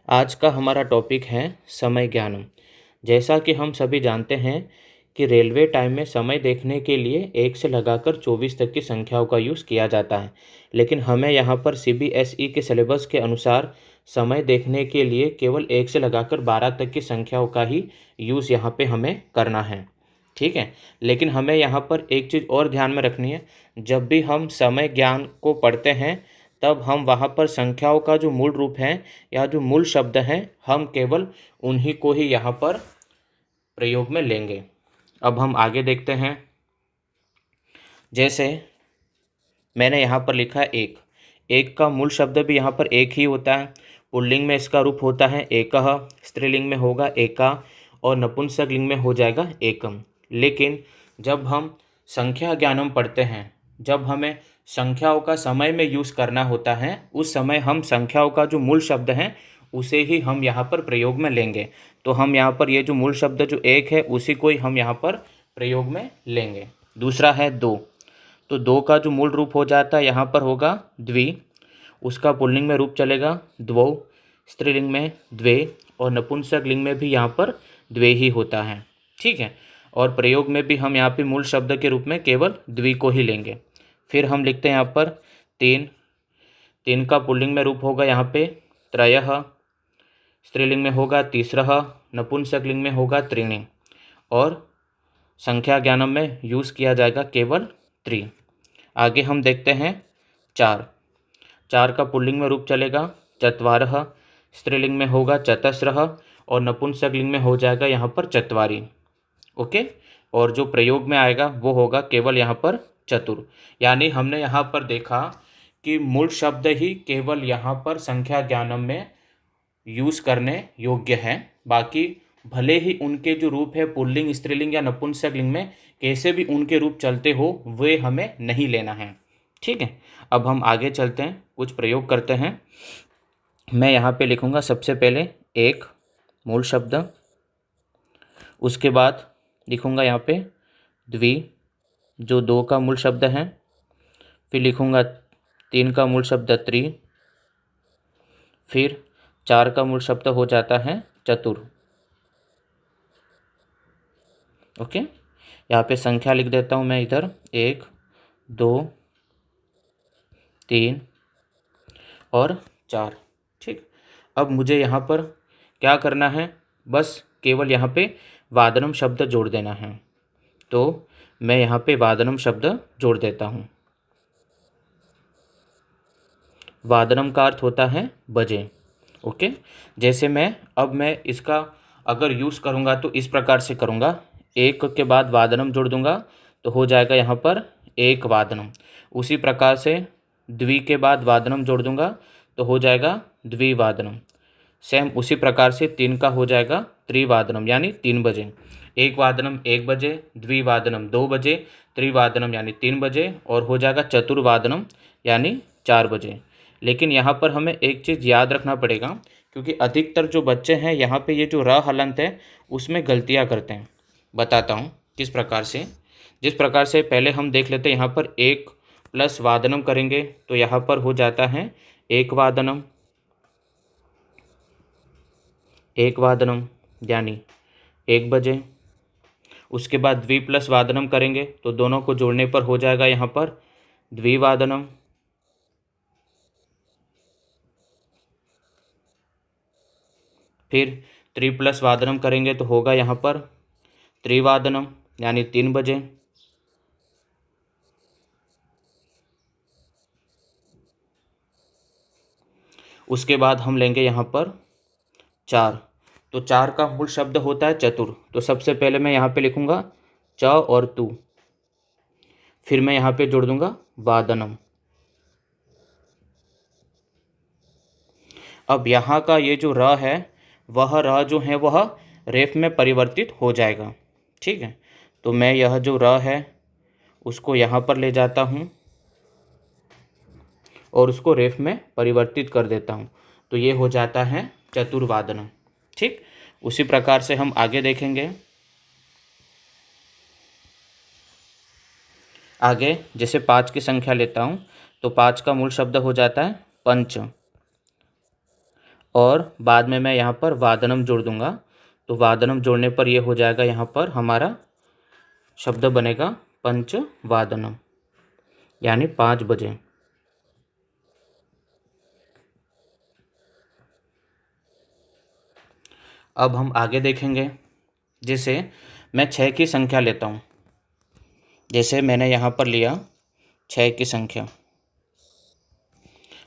आज का हमारा टॉपिक है समय ज्ञानम। जैसा कि हम सभी जानते हैं कि रेलवे टाइम में समय देखने के लिए 1 से लगाकर 24 तक की संख्याओं का यूज़ किया जाता है, लेकिन हमें यहाँ पर सीबीएसई के सिलेबस के अनुसार समय देखने के लिए केवल 1 से लगाकर 12 तक की संख्याओं का ही यूज़ यहाँ पे हमें करना है। ठीक है, लेकिन हमें यहाँ पर एक चीज़ और ध्यान में रखनी है। जब भी हम समय ज्ञान को पढ़ते हैं तब हम वहाँ पर संख्याओं का जो मूल रूप है या जो मूल शब्द हैं, हम केवल उन्हीं को ही यहाँ पर प्रयोग में लेंगे। अब हम आगे देखते हैं। जैसे मैंने यहाँ पर लिखा है एक। एक का मूल शब्द भी यहाँ पर एक ही होता है। पुल्लिंग में इसका रूप होता है एकः, स्त्रीलिंग में होगा एका और नपुंसकलिंग में हो जाएगा एकम। लेकिन जब हम संख्या ज्ञानम पढ़ते हैं, जब हमें संख्याओं का समय में यूज़ करना होता है, उस समय हम संख्याओं का जो मूल शब्द है उसे ही हम यहाँ पर प्रयोग में लेंगे। तो हम यहाँ पर ये जो मूल शब्द जो एक है उसी को ही हम यहाँ पर प्रयोग में लेंगे। दूसरा है दो। तो दो का जो मूल रूप हो जाता है यहाँ पर होगा द्वि, उसका पुल्लिंग में रूप चलेगा द्वौ, स्त्रीलिंग में द्वे और नपुंसक लिंग में भी यहाँ पर द्वे ही होता है। ठीक है, और प्रयोग में भी हम यहाँ पे मूल शब्द के रूप में केवल द्वि को ही लेंगे। फिर हम लिखते हैं यहाँ पर तीन। तीन का पुल्लिंग में रूप होगा यहाँ पे त्रयः, स्त्रीलिंग में होगा तीसरः, नपुंसक लिंग में होगा त्रीणि और संख्या ज्ञानम में यूज़ किया जाएगा केवल त्रि। आगे हम देखते हैं चार। चार का पुल्लिंग में रूप चलेगा चत्वारः, स्त्रीलिंग में होगा चतस्रः और नपुंसक लिंग में हो जाएगा यहाँ पर चत्वारि। ओके, और जो प्रयोग में आएगा वो होगा केवल यहाँ पर चतुर। यानी हमने यहाँ पर देखा कि मूल शब्द ही केवल यहाँ पर संख्या ज्ञानम में यूज़ करने योग्य है। बाकी भले ही उनके जो रूप है पुल्लिंग, स्त्रीलिंग या नपुंसक लिंग में कैसे भी उनके रूप चलते हो, वे हमें नहीं लेना है। ठीक है, अब हम आगे चलते हैं, कुछ प्रयोग करते हैं। मैं यहाँ पे लिखूँगा सबसे पहले एक मूल शब्द, उसके बाद लिखूँगा यहाँ पे द्वि जो दो का मूल शब्द है, फिर लिखूँगा तीन का मूल शब्द त्रि, फिर चार का मूल शब्द हो जाता है चतुर। ओके, यहाँ पे संख्या लिख देता हूँ मैं इधर एक, दो, तीन और चार। ठीक, अब मुझे यहाँ पर क्या करना है, बस केवल यहाँ पे वादनम शब्द जोड़ देना है। तो मैं यहाँ पे वादनम शब्द जोड़ देता हूँ। वादनम का अर्थ होता है बजे। ओके, जैसे मैं इसका अगर यूज़ करूँगा तो इस प्रकार से करूँगा। एक के बाद वादनम जोड़ दूँगा तो हो जाएगा यहाँ पर एक वादनम। उसी प्रकार से द्वि के बाद वादनम जोड़ दूँगा तो हो जाएगा द्विवादनम। सेम उसी प्रकार से तीन का हो जाएगा त्रिवादनम यानी 3 बजे। एक वादनम 1 बजे, द्विवादनम 2 बजे, त्रिवादनम यानी 3 बजे और हो जाएगा चतुर्वादनम यानी 4 बजे। लेकिन यहाँ पर हमें एक चीज़ याद रखना पड़ेगा, क्योंकि अधिकतर जो बच्चे हैं यहाँ पे ये जो र हलंत है उसमें गलतियाँ करते हैं। बताता हूँ किस प्रकार से। जिस प्रकार से पहले हम देख लेते हैं, यहाँ पर एक प्लस वादनम करेंगे तो यहाँ पर हो जाता है एक वादनम, एक वादनम यानी 1 बजे। उसके बाद द्वि प्लस वादनम करेंगे तो दोनों को जोड़ने पर हो जाएगा यहाँ पर द्विवादनम। फिर त्रि प्लस वादनम करेंगे तो होगा यहाँ पर त्रिवादनम यानी 3 बजे। उसके बाद हम लेंगे यहाँ पर चार। तो चार का मूल शब्द होता है चतुर। तो सबसे पहले मैं यहाँ पे लिखूँगा च और तू, फिर मैं यहाँ पे जोड़ दूँगा वादनम। अब यहाँ का ये जो र है, वह र जो है वह रेफ में परिवर्तित हो जाएगा। ठीक है, तो मैं यह जो र है उसको यहाँ पर ले जाता हूँ और उसको रेफ में परिवर्तित कर देता हूँ, तो ये हो जाता है चतुर्वादनम। ठीक, उसी प्रकार से हम आगे देखेंगे। आगे जैसे 5 की संख्या लेता हूँ तो 5 का मूल शब्द हो जाता है पंच। और बाद में मैं यहाँ पर वादनम जोड़ दूँगा। तो वादनम जोड़ने पर ये हो जाएगा, यहाँ पर हमारा शब्द बनेगा पंचवादनम, यानी 5 बजे। अब हम आगे देखेंगे। जैसे मैं 6 की संख्या लेता हूँ, जैसे मैंने यहाँ पर लिया 6 की संख्या,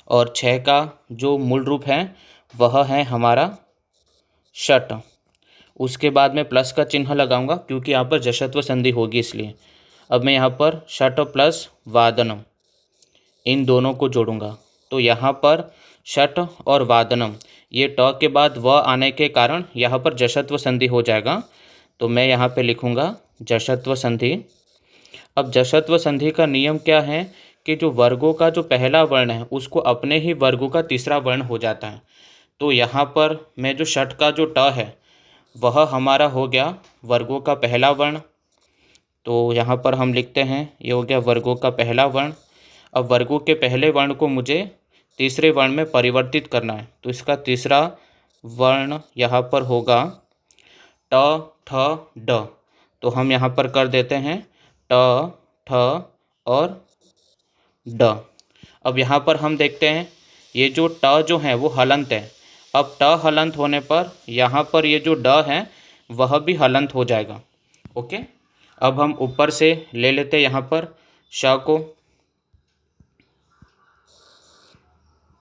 और 6 का जो मूल रूप है वह है हमारा षट। उसके बाद मैं प्लस का चिन्ह लगाऊंगा क्योंकि यहाँ पर जशत्व संधि होगी, इसलिए अब मैं यहाँ पर षट प्लस वादनम इन दोनों को जोड़ूंगा। तो यहाँ पर षट और वादनम, ये ट के बाद व आने के कारण यहाँ पर जशत्व संधि हो जाएगा। तो मैं यहाँ पे लिखूँगा जशत्व संधि। अब जशत्व संधि का नियम क्या है कि जो वर्गों का जो पहला वर्ण है उसको अपने ही वर्गों का तीसरा वर्ण हो जाता है। तो यहाँ पर मैं जो षट का जो ट है वह हमारा हो गया वर्गों का पहला वर्ण। तो यहाँ पर हम लिखते हैं ये हो गया वर्गों का पहला वर्ण। अब वर्गों के पहले वर्ण को मुझे तीसरे वर्ण में परिवर्तित करना है, तो इसका तीसरा वर्ण यहाँ पर होगा ट ठ ड। तो हम यहाँ पर कर देते हैं ट ठ और ड। अब यहाँ पर हम देखते हैं ये जो ट जो है वो हलंत है। अब ट हलंत होने पर यहाँ पर ये जो ड है वह भी हलंत हो जाएगा। ओके, अब हम ऊपर से ले लेते हैं यहाँ पर श को,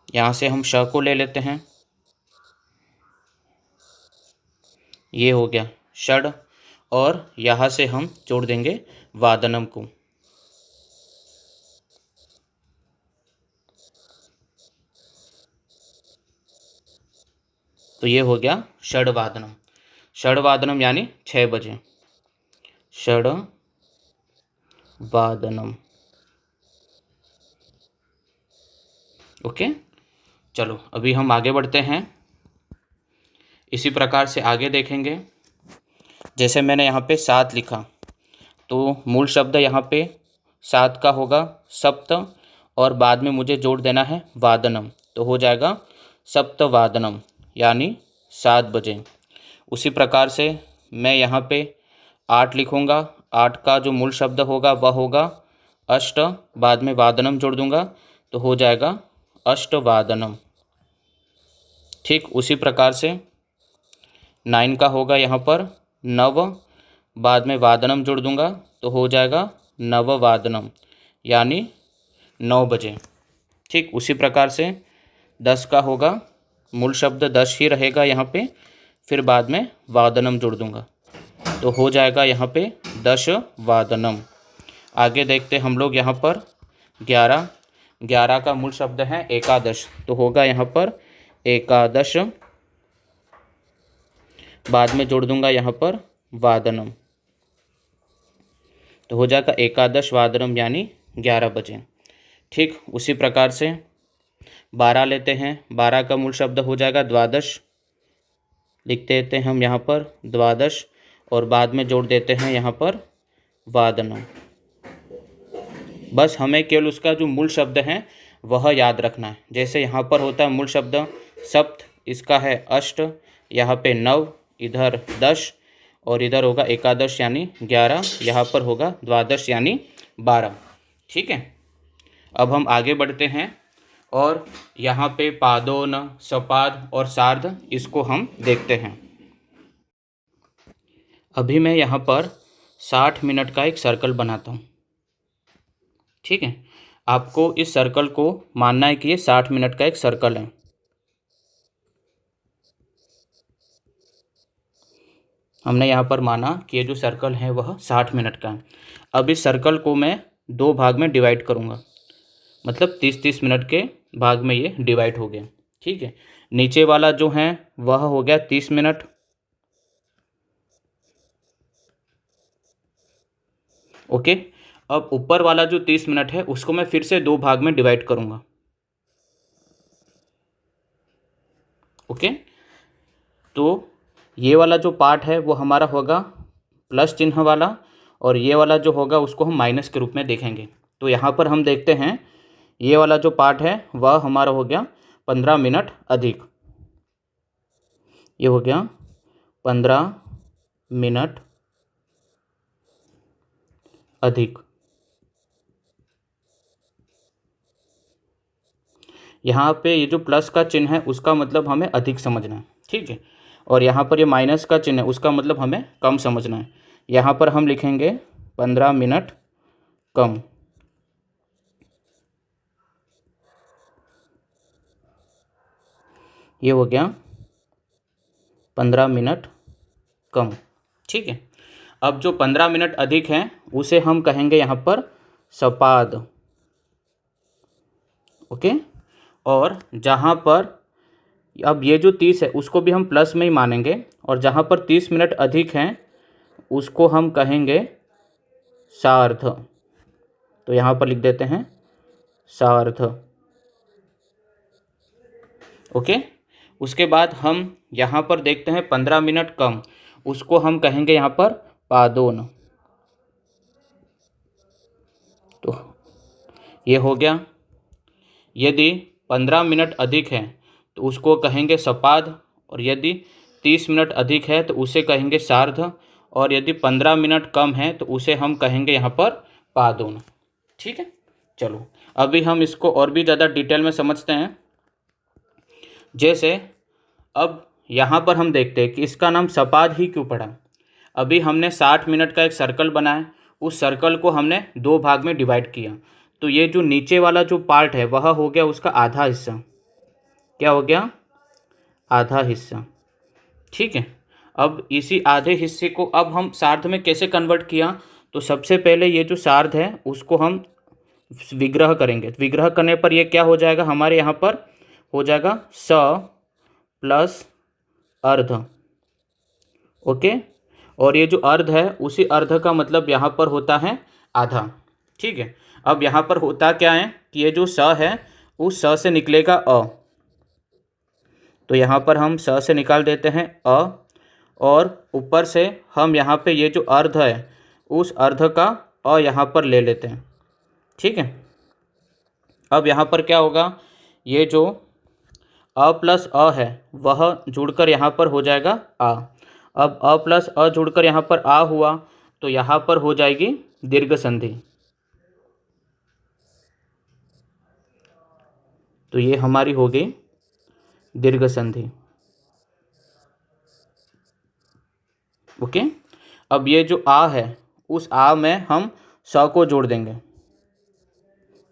यहाँ से हम श को ले लेते हैं, ये हो गया षड, और यहाँ से हम जोड़ देंगे वादनम को। तो ये हो गया षडवादनम। षडवादनम यानी 6 बजे, षडवादनम। ओके, चलो अभी हम आगे बढ़ते हैं। इसी प्रकार से आगे देखेंगे। जैसे मैंने यहाँ पे 7 लिखा, तो मूल शब्द यहाँ पे 7 का होगा सप्त, और बाद में मुझे जोड़ देना है वादनम, तो हो जाएगा सप्तवादनम यानी 7 बजे। उसी प्रकार से मैं यहाँ पे 8 लिखूँगा। 8 का जो मूल शब्द होगा वह होगा अष्ट, बाद में वादनम जोड़ दूँगा तो हो जाएगा अष्टवादनम। ठीक उसी प्रकार से 9 का होगा यहाँ पर नव, बाद में वादनम जोड़ दूँगा तो हो जाएगा नववादनम यानी 9 बजे। ठीक उसी प्रकार से 10 का होगा मूल शब्द 10 ही रहेगा यहाँ पे, फिर बाद में वादनम जोड़ दूँगा तो हो जाएगा यहाँ पे 10 वादनम। आगे देखते हम लोग यहाँ पर 11। 11 का मूल शब्द है एकादश, तो होगा यहाँ पर एकादश, बाद में जोड़ दूंगा यहाँ पर वादनम, तो हो जाएगा एकादश वादनम यानी 11 बजे। ठीक उसी प्रकार से 12 लेते हैं। 12 का मूल शब्द हो जाएगा द्वादश, लिख देते हैं हम यहाँ पर द्वादश, और बाद में जोड़ देते हैं यहाँ पर वादनम। बस हमें केवल उसका जो मूल शब्द है वह याद रखना है। जैसे यहाँ पर होता है मूल शब्द सप्त, इसका है अष्ट, यहाँ पे 9, इधर 10, और इधर होगा एकादश यानी 11, यहाँ पर होगा द्वादश यानी 12। ठीक है, अब हम आगे बढ़ते हैं और यहाँ पे पादोन, सपाद और सार्ध, इसको हम देखते हैं। अभी मैं यहाँ पर 60 मिनट का एक सर्कल बनाता हूँ। ठीक है, आपको इस सर्कल को मानना है कि ये 60 मिनट का एक सर्कल है। हमने यहाँ पर माना कि ये जो सर्कल है वह 60 मिनट का है। अब इस सर्कल को मैं 2 भाग में डिवाइड करूँगा, मतलब 30-30 मिनट के भाग में ये डिवाइड हो गया। ठीक है, नीचे वाला जो है वह हो गया 30 मिनट। ओके, अब ऊपर वाला जो 30 मिनट है उसको मैं फिर से 2 भाग में डिवाइड करूँगा। ओके, तो ये वाला जो पार्ट है वो हमारा होगा प्लस चिन्ह वाला, और ये वाला जो होगा उसको हम माइनस के रूप में देखेंगे। तो यहाँ पर हम देखते हैं ये वाला जो पार्ट है वह हमारा हो गया 15 मिनट अधिक। ये हो गया 15 मिनट अधिक। यहाँ पे ये जो प्लस का चिन्ह है उसका मतलब हमें अधिक समझना है, ठीक है। और यहाँ पर ये माइनस का चिन्ह है उसका मतलब हमें कम समझना है। यहाँ पर हम लिखेंगे 15 मिनट कम। ये हो गया 15 मिनट कम, ठीक है। अब जो 15 मिनट अधिक है उसे हम कहेंगे यहाँ पर सपाद, ओके। और जहाँ पर अब ये जो 30 है उसको भी हम प्लस में ही मानेंगे, और जहाँ पर 30 मिनट अधिक हैं उसको हम कहेंगे सार्ध। तो यहाँ पर लिख देते हैं सार्ध, ओके। उसके बाद हम यहाँ पर देखते हैं 15 मिनट कम, उसको हम कहेंगे यहाँ पर पादोन। तो ये हो गया। यदि 15 मिनट अधिक है तो उसको कहेंगे सपाद, और यदि 30 मिनट अधिक है तो उसे कहेंगे सार्ध, और यदि 15 मिनट कम है तो उसे हम कहेंगे यहाँ पर पादोन, ठीक है। चलो अभी हम इसको और भी ज़्यादा डिटेल में समझते हैं। जैसे अब यहाँ पर हम देखते हैं कि इसका नाम सपाद ही क्यों पड़ा। अभी हमने 60 मिनट का एक सर्कल बनाया, उस सर्कल को हमने 2 भाग में डिवाइड किया, तो ये जो नीचे वाला जो पार्ट है वह हो गया उसका आधा हिस्सा। क्या हो गया? आधा हिस्सा, ठीक है। अब इसी आधे हिस्से को अब हम सार्ध में कैसे कन्वर्ट किया, तो सबसे पहले ये जो सार्ध है उसको हम विग्रह करेंगे। विग्रह करने पर ये क्या हो जाएगा, हमारे यहाँ पर हो जाएगा स प्लस अर्ध, ओके। और ये जो अर्ध है उसी अर्ध का मतलब यहाँ पर होता है आधा, ठीक है। अब यहाँ पर होता क्या है कि ये जो स है उस स से निकलेगा अ, तो यहाँ पर हम स से निकाल देते हैं अ, और ऊपर से हम यहाँ पे ये जो अर्ध है उस अर्ध का अ यहाँ पर ले लेते हैं, ठीक है। अब यहाँ पर क्या होगा, ये जो अ प्लस अ है वह जुड़कर यहाँ पर हो जाएगा आ। अब अ प्लस अ जुड़कर यहाँ पर आ हुआ तो यहाँ पर हो जाएगी दीर्घ संधि। तो ये हमारी हो गई दीर्घ संधि, ओके। अब ये जो आ है उस आ में हम स को जोड़ देंगे,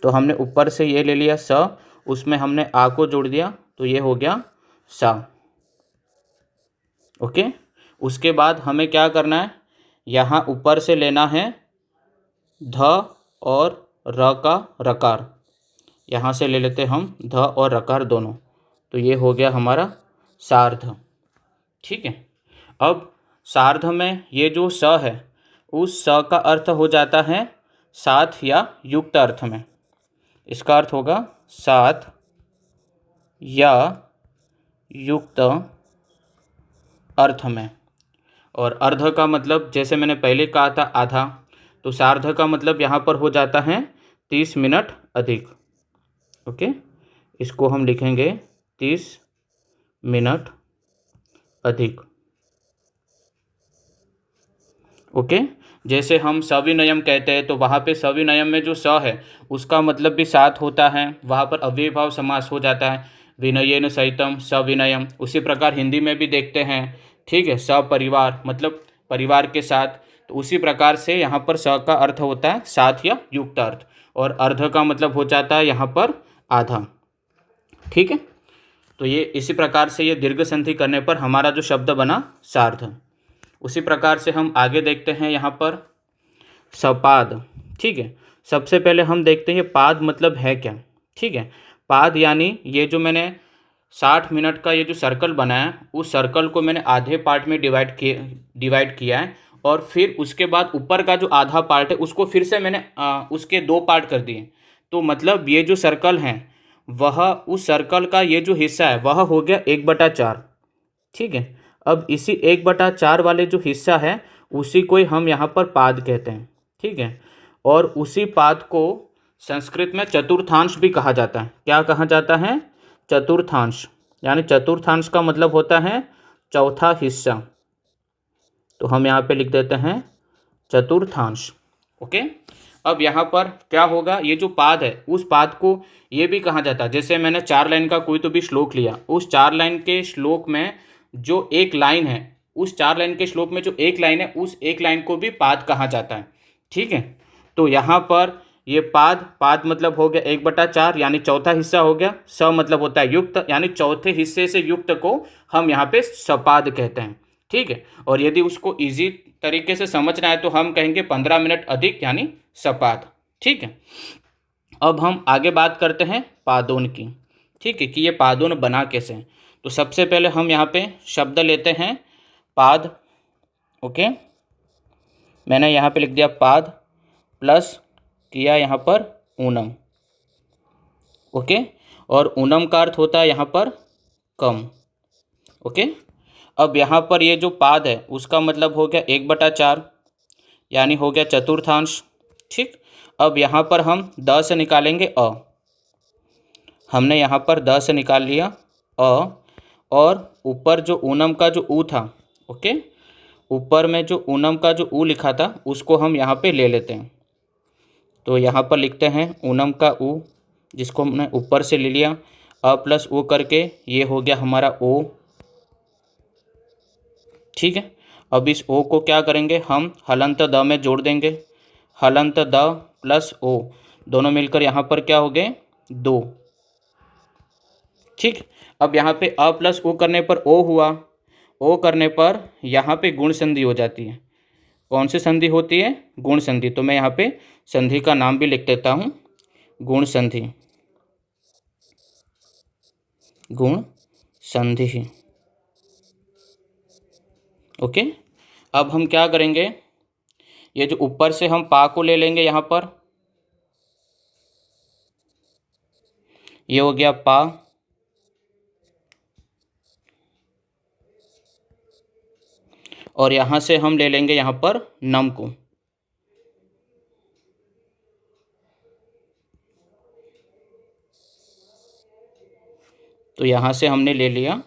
तो हमने ऊपर से ये ले लिया स, उसमें हमने आ को जोड़ दिया, तो ये हो गया सा, ओके। उसके बाद हमें क्या करना है, यहाँ ऊपर से लेना है ध और र का रकार, यहाँ से ले लेते हम ध और रकार दोनों, तो ये हो गया हमारा सार्ध, ठीक है। अब सार्ध में ये जो स है उस स का अर्थ हो जाता है साथ या युक्त अर्थ में। इसका अर्थ होगा साथ या युक्त अर्थ में। और अर्ध का मतलब जैसे मैंने पहले कहा था आधा, तो सार्ध का मतलब यहाँ पर हो जाता है 30 मिनट अधिक, ओके। इसको हम लिखेंगे 30 मिनट अधिक, ओके। जैसे हम सविनयम कहते हैं तो वहाँ पे सविनयम में जो स है उसका मतलब भी साथ होता है, वहाँ पर अव्ययीभाव समास हो जाता है, विनयेन सहितम सविनयम। उसी प्रकार हिंदी में भी देखते हैं, ठीक है, सपरिवार मतलब परिवार के साथ। तो उसी प्रकार से यहाँ पर स का अर्थ होता है साथ या युक्त अर्थ, और अर्ध का मतलब हो जाता है यहाँ पर आधा, ठीक है। तो ये इसी प्रकार से ये दीर्घ संधि करने पर हमारा जो शब्द बना सार्ध। उसी प्रकार से हम आगे देखते हैं यहाँ पर सपाद, ठीक है। सबसे पहले हम देखते हैं ये पाद मतलब है क्या, ठीक है। पाद यानी ये जो मैंने 60 मिनट का ये जो सर्कल बनाया उस सर्कल को मैंने आधे पार्ट में डिवाइड किया है, और फिर उसके बाद ऊपर का जो आधा पार्ट है उसको फिर से मैंने उसके 2 पार्ट कर दिए। तो मतलब ये जो सर्कल है वह उस सर्कल का ये जो हिस्सा है वह हो गया 1/4, ठीक है। अब इसी 1/4 वाले जो हिस्सा है उसी को ही हम यहाँ पर पाद कहते हैं, ठीक है। और उसी पाद को संस्कृत में चतुर्थांश भी कहा जाता है। क्या कहा जाता है? चतुर्थांश। यानी चतुर्थांश का मतलब होता है चौथा हिस्सा, तो हम यहाँ पे लिख देते हैं चतुर्थांश। ओके, अब यहाँ पर क्या होगा, ये जो पाद है उस पाद को ये भी कहा जाता है, जैसे मैंने 4 लाइन का कोई तो भी श्लोक लिया, उस 4 लाइन के श्लोक में जो एक लाइन है, उस 4 लाइन के श्लोक में जो एक लाइन है, उस एक लाइन को भी पाद कहा जाता है। ठीक है, तो यहाँ पर ये पाद मतलब हो गया 1/4 यानी चौथा हिस्सा हो गया। स मतलब होता है युक्त, यानी चौथे हिस्से से युक्त को हम यहाँ पे सपाद कहते हैं। ठीक है, और यदि उसको इजी तरीके से समझना है तो हम कहेंगे 15 मिनट अधिक यानी सपाद। ठीक है, अब हम आगे बात करते हैं पादोन की। ठीक है, कि ये पादोन बना कैसे। तो सबसे पहले हम यहाँ पे शब्द लेते हैं पाद। ओके, मैंने यहाँ पे लिख दिया पाद प्लस किया यहाँ पर ऊनम। ओके, और ऊनम का अर्थ होता है यहाँ पर कम। ओके, अब यहाँ पर ये जो पाद है उसका मतलब हो गया 1/4 यानी हो गया चतुर्थांश। ठीक, अब यहाँ पर हम द से निकालेंगे अ। हमने यहाँ पर द से निकाल लिया अ, और ऊपर जो ऊनम का जो ऊ था, ओके, ऊपर में जो ऊनम का जो ऊ लिखा था उसको हम यहाँ पे ले लेते हैं। तो यहाँ पर लिखते हैं ऊनम का ऊ, जिसको हमने ऊपर से ले लिया, अ प्लस ओ करके ये हो गया हमारा ओ। ठीक है, अब इस ओ को क्या करेंगे, हम हलंत द में जोड़ देंगे। हलंत द प्लस ओ दोनों मिलकर यहाँ पर क्या हो गए, 2। ठीक, अब यहाँ पे अ प्लस ओ करने पर ओ हुआ, ओ करने पर यहाँ पे गुण संधि हो जाती है। कौन सी संधि होती है, गुण संधि। तो मैं यहाँ पे संधि का नाम भी लिख देता हूँ, गुण संधि। गुण संधि। ओके, अब हम क्या करेंगे, ये जो ऊपर से हम पा को ले लेंगे, यहाँ पर ये हो गया पा, और यहाँ से हम ले लेंगे यहाँ पर नम को। तो यहाँ से हमने ले लिया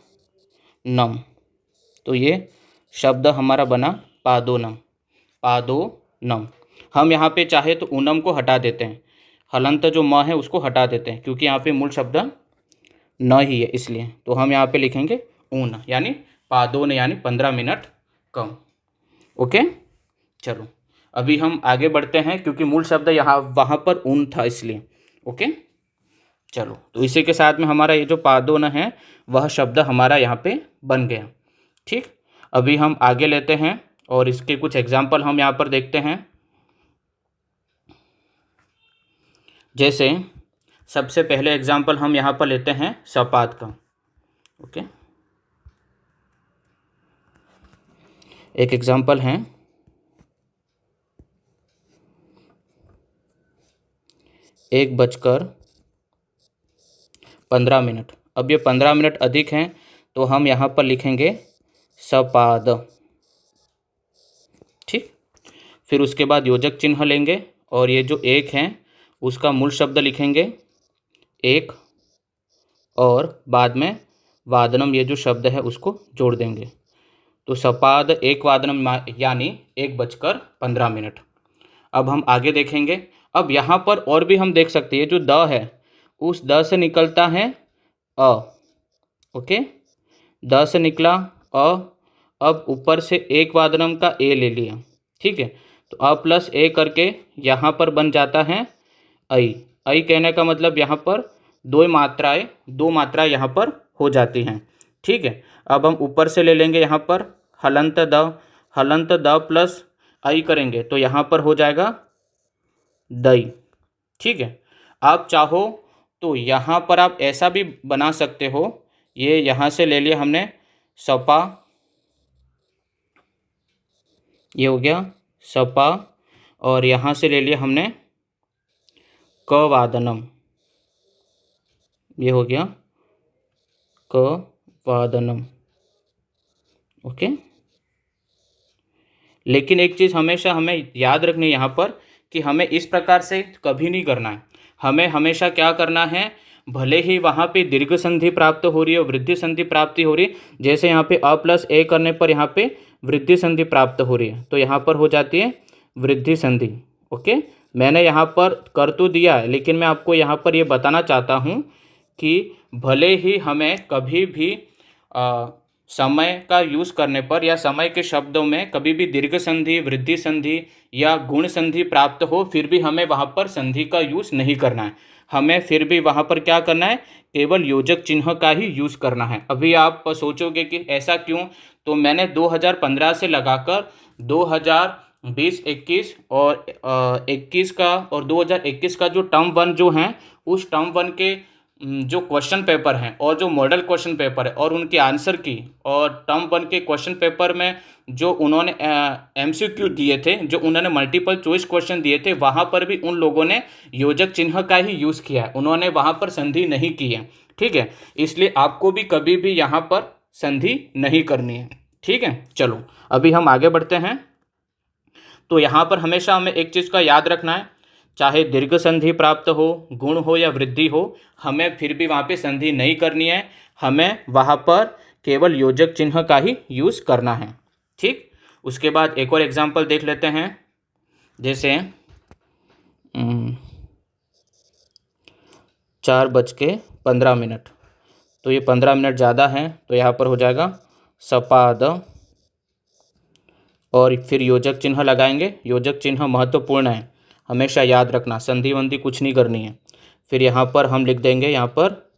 नम, तो ये शब्द हमारा बना पादोनम। पादोनम। हम यहाँ पे चाहे तो ऊनम को हटा देते हैं, हलंत जो म है उसको हटा देते हैं, क्योंकि यहाँ पे मूल शब्द न ही है इसलिए। तो हम यहाँ पे लिखेंगे ऊन, यानी पादोन यानी 15 मिनट कम। ओके, चलो अभी हम आगे बढ़ते हैं, क्योंकि मूल शब्द यहाँ वहाँ पर ऊन था इसलिए। ओके, चलो, तो इसी के साथ में हमारा ये जो पादोन है वह शब्द हमारा यहाँ पे बन गया। ठीक, अभी हम आगे लेते हैं और इसके कुछ एग्जाम्पल हम यहाँ पर देखते हैं। जैसे सबसे पहले एग्जाम्पल हम यहाँ पर लेते हैं सपाद का। ओके, एक एग्जाम्पल है 1:15। अब ये 15 मिनट अधिक हैं तो हम यहाँ पर लिखेंगे सपाद। ठीक, फिर उसके बाद योजक चिन्ह लेंगे और ये जो एक है उसका मूल शब्द लिखेंगे एक, और बाद में वादनम ये जो शब्द है उसको जोड़ देंगे। तो सपाद 1 वादनम यानी 1:15। अब हम आगे देखेंगे। अब यहाँ पर और भी हम देख सकते हैं, जो द है उस द से निकलता है अ। ओके, द से निकला अ, अब ऊपर से 1 वादनम का ए ले लिया। ठीक है, तो अ प्लस ए करके यहाँ पर बन जाता है ऐ। ऐ कहने का मतलब यहाँ पर दो मात्राएं यहाँ पर हो जाती हैं। ठीक है, अब हम ऊपर से ले लेंगे यहाँ पर हलंत द प्लस ऐ करेंगे तो यहाँ पर हो जाएगा दई। ठीक है, आप चाहो तो यहाँ पर आप ऐसा भी बना सकते हो, ये यहाँ से ले लिया हमने सपा, ये हो गया सपा, और यहाँ से ले लिया हमने क वादनम, ये हो गया क वादनम। ओके, लेकिन एक चीज़ हमेशा हमें याद रखनी है यहाँ पर कि हमें इस प्रकार से कभी नहीं करना है। हमें हमेशा क्या करना है, भले ही वहाँ पे दीर्घ संधि प्राप्त हो रही है, वृद्धि संधि प्राप्ति हो रही है, जैसे यहाँ पे अ प्लस ए करने पर यहाँ पे वृद्धि संधि प्राप्त हो रही है, तो यहाँ पर हो जाती है वृद्धि संधि। ओके, मैंने यहाँ पर कर तो दिया है, लेकिन मैं आपको यहाँ पर ये बताना चाहता हूँ कि भले ही हमें कभी भी समय का यूज़ करने पर या समय के शब्दों में कभी भी दीर्घ संधि, वृद्धि संधि या गुण संधि प्राप्त हो, फिर भी हमें वहाँ पर संधि का यूज़ नहीं करना है। हमें फिर भी वहाँ पर क्या करना है, केवल योजक चिन्ह का ही यूज़ करना है। अभी आप सोचोगे कि ऐसा क्यों, तो मैंने 2015 से लगाकर 2020-21 और 21 का और 2021 का जो टर्म 1 जो है, उस टर्म 1 के जो क्वेश्चन पेपर हैं और जो मॉडल क्वेश्चन पेपर है और उनके आंसर की, और टर्म 1 के क्वेश्चन पेपर में जो उन्होंने MCQ दिए थे, जो उन्होंने मल्टीपल चॉइस क्वेश्चन दिए थे, वहाँ पर भी उन लोगों ने योजक चिन्ह का ही यूज़ किया है, उन्होंने वहाँ पर संधि नहीं की है। ठीक है, इसलिए आपको भी कभी भी यहाँ पर संधि नहीं करनी है। ठीक है, चलो अभी हम आगे बढ़ते हैं। तो यहाँ पर हमेशा हमें एक चीज़ का याद रखना है, चाहे दीर्घ संधि प्राप्त हो, गुण हो या वृद्धि हो, हमें फिर भी वहाँ पे संधि नहीं करनी है, हमें वहाँ पर केवल योजक चिन्ह का ही यूज़ करना है। ठीक, उसके बाद एक और एग्जाम्पल देख लेते हैं, जैसे 4:15, तो ये 15 मिनट ज़्यादा है, तो यहाँ पर हो जाएगा सपाद और फिर योजक चिन्ह लगाएंगे। योजक चिन्ह महत्वपूर्ण है, हमेशा याद रखना, संधि वंधि कुछ नहीं करनी है। फिर यहाँ पर हम लिख देंगे, यहाँ पर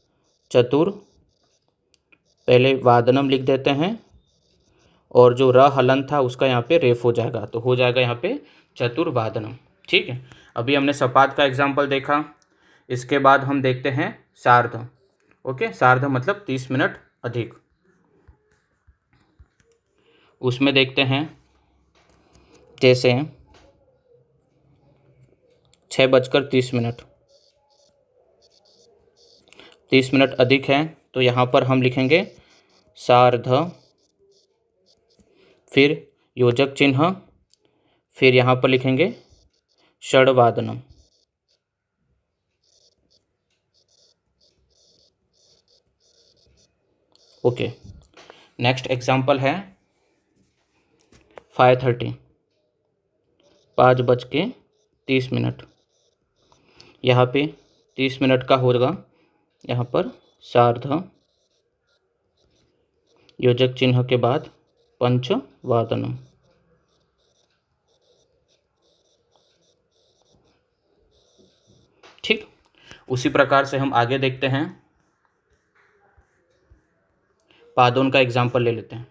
चतुर, पहले वादनम लिख देते हैं और जो र हलन था उसका यहाँ पे रेफ हो जाएगा, तो हो जाएगा यहाँ पे चतुर्वादनम। ठीक है, अभी हमने सपाद का एग्जाम्पल देखा, इसके बाद हम देखते हैं सार्ध। ओके, सार्ध मतलब 30 मिनट अधिक। उसमें देखते हैं, जैसे 6:30, 30 मिनट अधिक है, तो यहाँ पर हम लिखेंगे सार्ध, फिर योजक चिन्ह, फिर यहाँ पर लिखेंगे षड्वादनम। ओके, नेक्स्ट एग्जाम्पल है 5:30, 5:30। यहाँ पे 30 मिनट का होगा, यहाँ पर सार्ध, योजक चिन्ह के बाद पंचवादनम। ठीक, उसी प्रकार से हम आगे देखते हैं, पादोन का एग्जाम्पल ले लेते हैं।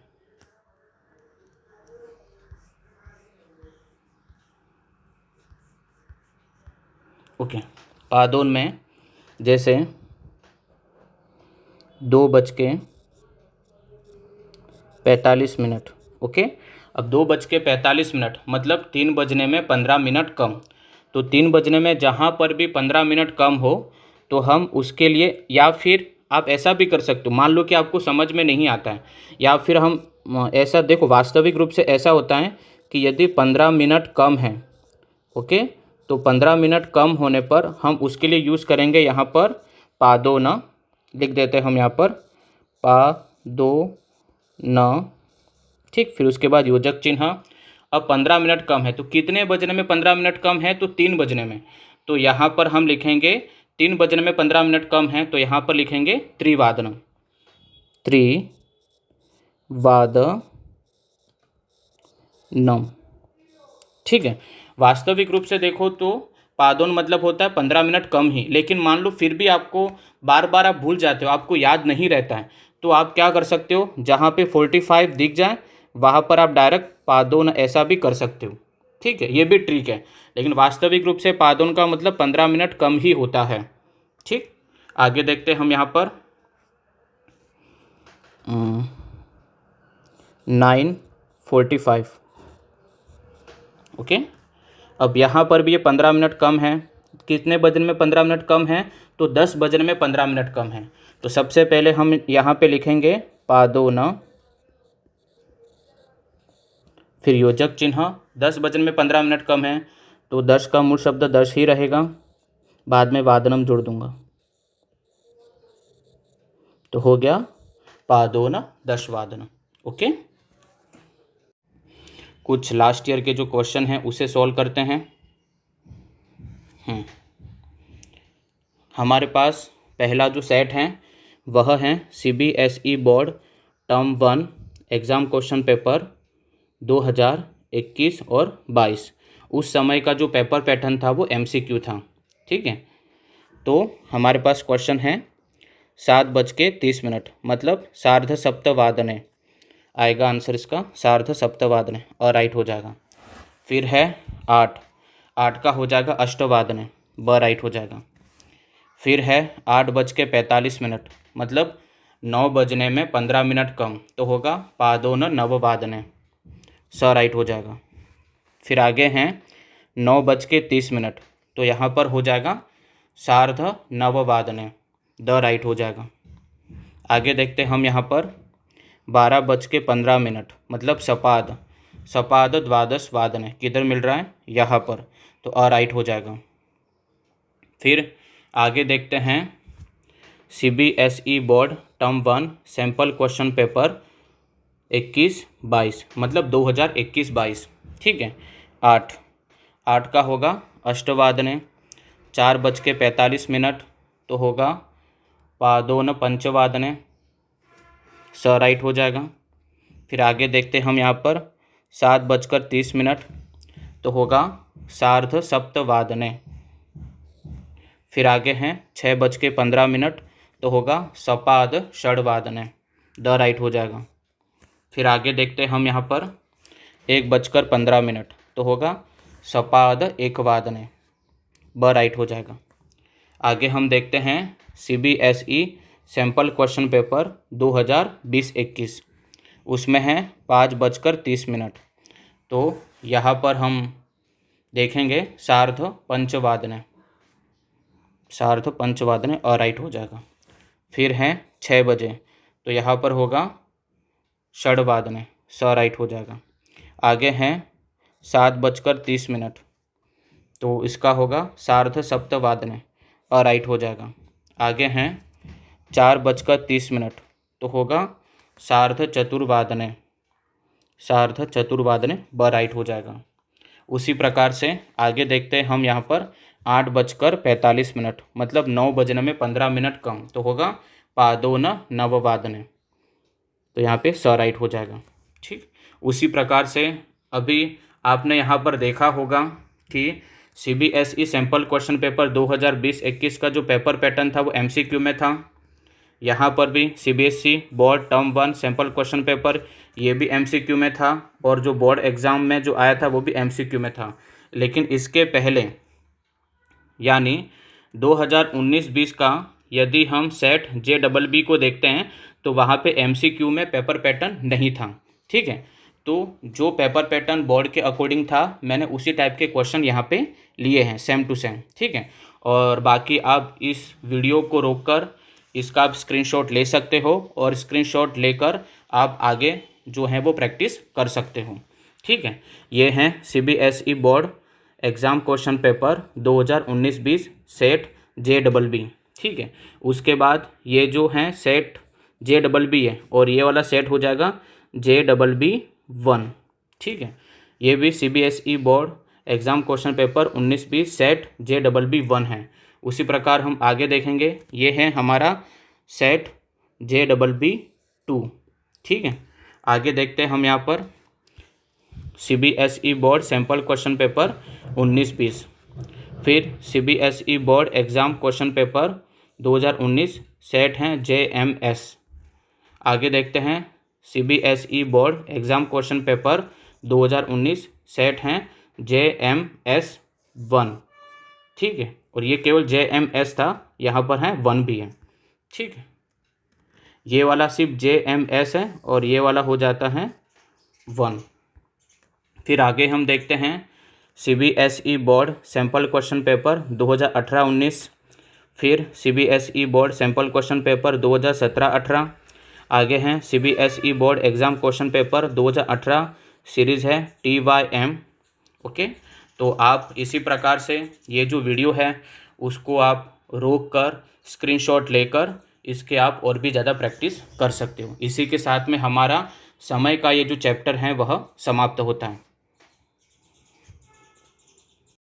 ओके, पादोन में जैसे 2:45। ओके, अब 2:45 मतलब 3 बजने में 15 मिनट कम, तो 3 बजने में जहाँ पर भी 15 मिनट कम हो, तो हम उसके लिए, या फिर आप ऐसा भी कर सकते हो, मान लो कि आपको समझ में नहीं आता है, या फिर हम ऐसा देखो, वास्तविक रूप से ऐसा होता है कि यदि 15 मिनट कम है, ओके, तो 15 मिनट कम होने पर हम उसके लिए यूज़ करेंगे यहाँ पर पादोन, लिख देते हैं हम यहाँ पर पादोन। ठीक, फिर उसके बाद योजक चिन्ह। अब 15 मिनट कम है, तो कितने बजने में 15 मिनट कम है, तो 3 बजने में, तो यहाँ पर हम लिखेंगे 3 बजने में 15 मिनट कम है, तो यहाँ पर लिखेंगे त्रिवादनम, त्रिवादनम। ठीक है, वास्तविक रूप से देखो तो पादोन मतलब होता है 15 मिनट कम ही, लेकिन मान लो फिर भी आपको बार बार आप भूल जाते हो, आपको याद नहीं रहता है, तो आप क्या कर सकते हो, जहाँ पे 45 दिख जाए वहाँ पर आप डायरेक्ट पादोन ऐसा भी कर सकते हो। ठीक है, ये भी ट्रिक है, लेकिन वास्तविक रूप से पादोन का मतलब 15 मिनट कम ही होता है। ठीक, आगे देखते हैं हम यहाँ पर 9:45। ओके, अब यहाँ पर भी ये 15 मिनट कम है, कितने बजने में 15 मिनट कम है, तो 10 बजने में 15 मिनट कम है, तो सबसे पहले हम यहाँ पे लिखेंगे पादोन, फिर योजक चिन्ह, 10 बजने में 15 मिनट कम है, तो 10 का मूल शब्द 10 ही रहेगा, बाद में वादनम जोड़ दूंगा। तो हो गया पादोन दशवादन। ओके, कुछ लास्ट ईयर के जो क्वेश्चन हैं उसे सॉल्व करते हैं। हमारे पास पहला जो सेट है वह है CBSE board term 1 exam question paper 2021 और 22। उस समय का जो पेपर पैटर्न था वो MCQ था। ठीक है, तो हमारे पास क्वेश्चन है 7:30 मतलब सार्ध सप्तवादने आएगा आंसर इसका, सार्ध सप्तवादने और राइट हो जाएगा। फिर है 8 का हो जाएगा अष्टवादने, ब राइट हो जाएगा। फिर है 8:45 मतलब 9 बजने में 15 मिनट कम, तो होगा पादोन नववादने, स राइट हो जाएगा। फिर आगे हैं 9:30 तो यहाँ पर हो जाएगा सार्ध नववादने, द राइट हो जाएगा। आगे देखते हैं हम यहाँ पर 12:15 मतलब सपाद, सपाद द्वादश वादने, किधर मिल रहा है यहाँ पर, तो अ राइट हो जाएगा। फिर आगे देखते हैं CBSE board term 1 sample question paper 21-22 मतलब 2021-22। ठीक है, 8 का होगा अष्टवादने, 4:45 तो होगा पादोन पंचवादने, स राइट हो जाएगा। फिर आगे देखते हम यहाँ पर 7:30 तो होगा सार्ध सप्तवादने। फिर आगे हैं 6:15 तो होगा सपाद षड्वादने, द राइट हो जाएगा। फिर आगे देखते हैं हम यहाँ पर 1:15 तो होगा सपाद एकवादने, ब राइट हो जाएगा। आगे हम देखते हैं CBSE सैम्पल क्वेश्चन पेपर 2020-21, उसमें है 5:30 तो यहाँ पर हम देखेंगे सार्ध पंचवादने, सार्ध पंचवादने और राइट हो जाएगा। फिर हैं 6 बजे तो यहाँ पर होगा षड्वादने, स राइट हो जाएगा। आगे हैं 7:30 तो इसका होगा सार्ध सप्तवादने और राइट हो जाएगा। आगे हैं 4:30 तो होगा सार्ध चतुर्वादने, सार्ध चतुर्वादने, ब राइट हो जाएगा। उसी प्रकार से आगे देखते हैं हम यहाँ पर 8:45 मतलब 9 बजने में 15 मिनट कम, तो होगा पादोन नववादने, तो यहाँ पे स राइट हो जाएगा। ठीक, उसी प्रकार से अभी आपने यहाँ पर देखा होगा कि CBSE सैम्पल क्वेश्चन पेपर 2020-21 का जो पेपर पैटर्न था वो MCQ में था। यहाँ पर भी CBSE board term 1 sample question paper ये भी MCQ में था, और जो बोर्ड एग्ज़ाम में जो आया था वो भी MCQ में था। लेकिन इसके पहले यानी 2019-20 का यदि हम सेट JEE को देखते हैं तो वहाँ पे MCQ में पेपर पैटर्न नहीं था। ठीक है, तो जो पेपर पैटर्न बोर्ड के अकॉर्डिंग था मैंने उसी टाइप के क्वेश्चन यहाँ पे लिए हैं, सेम टू सेम। ठीक है, और बाकी आप इस वीडियो को रोककर इसका आप स्क्रीनशॉट ले सकते हो और स्क्रीनशॉट लेकर आप आगे जो है वो प्रैक्टिस कर सकते हो। ठीक है, ये हैं CBSE board exam question paper 2019-20 set JEE। ठीक है, उसके बाद ये जो हैं सेट JEE है और ये वाला सेट हो जाएगा JEE 1। ठीक है, ये भी CBSE board exam question paper 19-20 set JEE 1 है। उसी प्रकार हम आगे देखेंगे, ये है हमारा सेट JEE 2। ठीक है, आगे देखते हैं हम यहाँ पर CBSE board sample question paper 19-20, फिर CBSE board exam question paper 2019 set हैं JMS। आगे देखते हैं CBSE board exam question paper 2019 set हैं JMS 1। ठीक है, और ये केवल JMS था, यहाँ पर है 1 भी है। ठीक है, ये वाला सिर्फ JMS है और ये वाला हो जाता है 1। फिर आगे हम देखते हैं CBSE board sample question paper 2018-19, फिर CBSE board sample question paper 2017-18। आगे हैं CBSE board exam question paper 2018 series है TYM। ओके, तो आप इसी प्रकार से ये जो वीडियो है उसको आप रोक कर स्क्रीनशॉट लेकर इसके आप और भी ज़्यादा प्रैक्टिस कर सकते हो। इसी के साथ में हमारा समय का ये जो चैप्टर है वह समाप्त होता है।